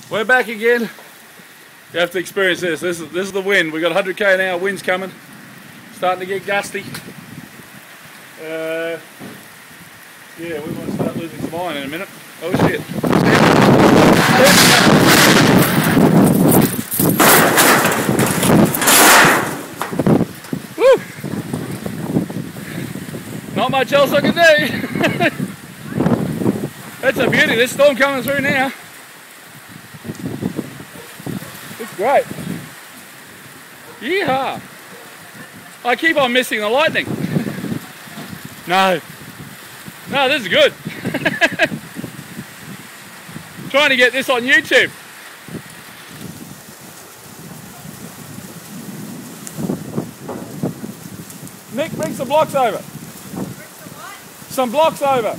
We're back again. You have to experience this. This is the wind. We've got 100k an hour winds coming. Starting to get gusty. Yeah, we might start losing some iron in a minute. Oh shit. Woo! Not much else I can do. That's a beauty. This storm coming through now. It's great. Yeehaw! I keep on missing the lightning. No, this is good. Trying to get this on YouTube. Nick, bring some blocks over. Bring some what? Some blocks over.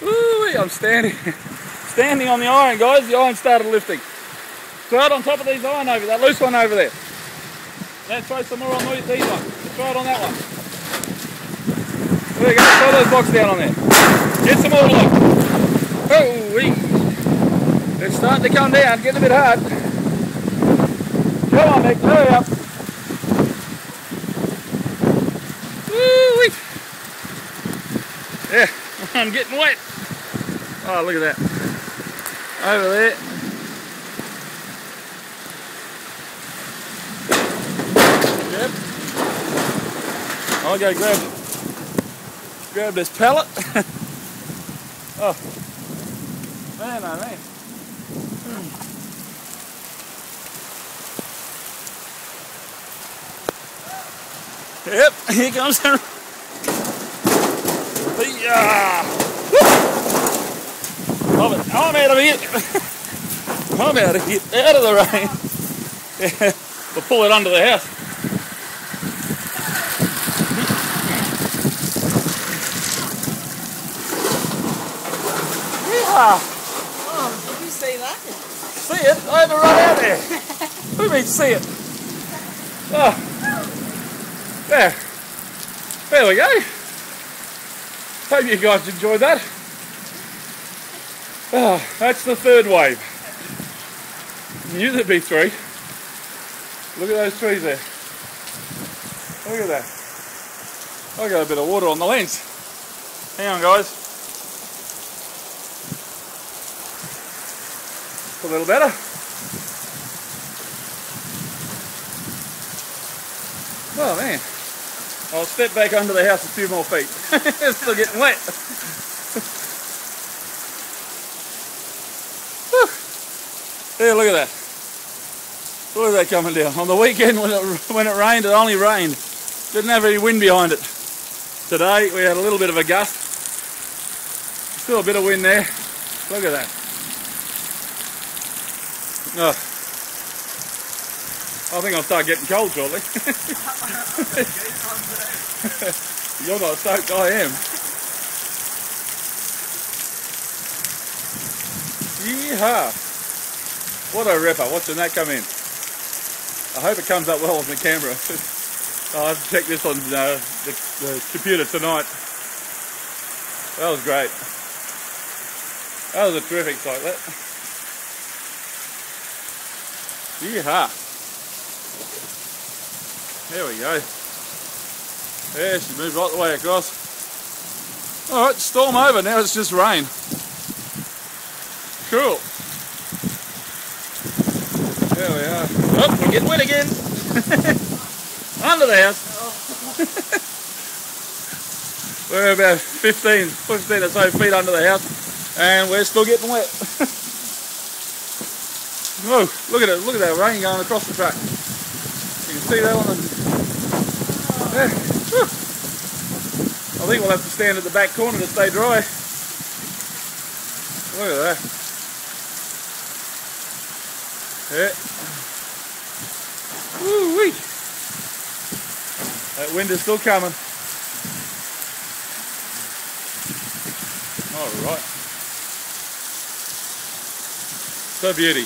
Ooh, I'm standing on the iron, guys. The iron started lifting. Throw it on top of these iron over, that loose one over there. Then throw some more on these ones. Throw it on that one. There you go, throw those blocks down on there. Get some more blocks. Oh, it's starting to come down, getting a bit hard. Come on, Nick, hurry up. Woo-wee. Yeah, I'm getting wet. Oh, look at that. Over there. Yep. I'll go grab this pellet. Oh, man, oh man. Yep, here comes the... I'm out of here. I'm out of here. Out of the rain. Yeah, we'll pull it under the house. Yeah. Oh, did you see that? See it? I had to run out there. Who means see it? Oh. There we go. Hope you guys enjoyed that. Oh, that's the third wave. Knew there'd be three. Look at those trees there. Look at that. I got a bit of water on the lens. Hang on, guys. A little better. Oh man. I'll step back under the house a few more feet. It's still getting wet. Yeah, look at that. Look at that coming down. On the weekend when it rained, it only rained. Didn't have any wind behind it. Today we had a little bit of a gust. Still a bit of wind there. Look at that. Oh. I think I'll start getting cold shortly. You're not soaked, I am. Yeehaw! What a ripper, watching that come in. I hope it comes up well on the camera. I'll have to check this on the computer tonight. That was great. That was a terrific sight, that. Yeehaw! There we go. Yeah, she moved right the way across. Alright, storm over, now it's just rain. Cool. There we are. Oh, we're getting wet again. Under the house. We're about 15 or so feet under the house and we're still getting wet. Oh, look at it. Look at that rain going across the track. You can see that one. Yeah. I think we'll have to stand at the back corner to stay dry. Look at that. Yeah. Woo-wee. That wind is still coming. Alright. So beauty.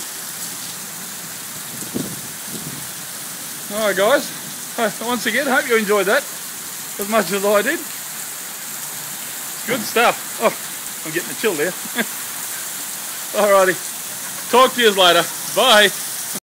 Alright guys, once again, hope you enjoyed that as much as I did. Good stuff. Oh, I'm getting a chill there. Alrighty. Talk to you later. Bye.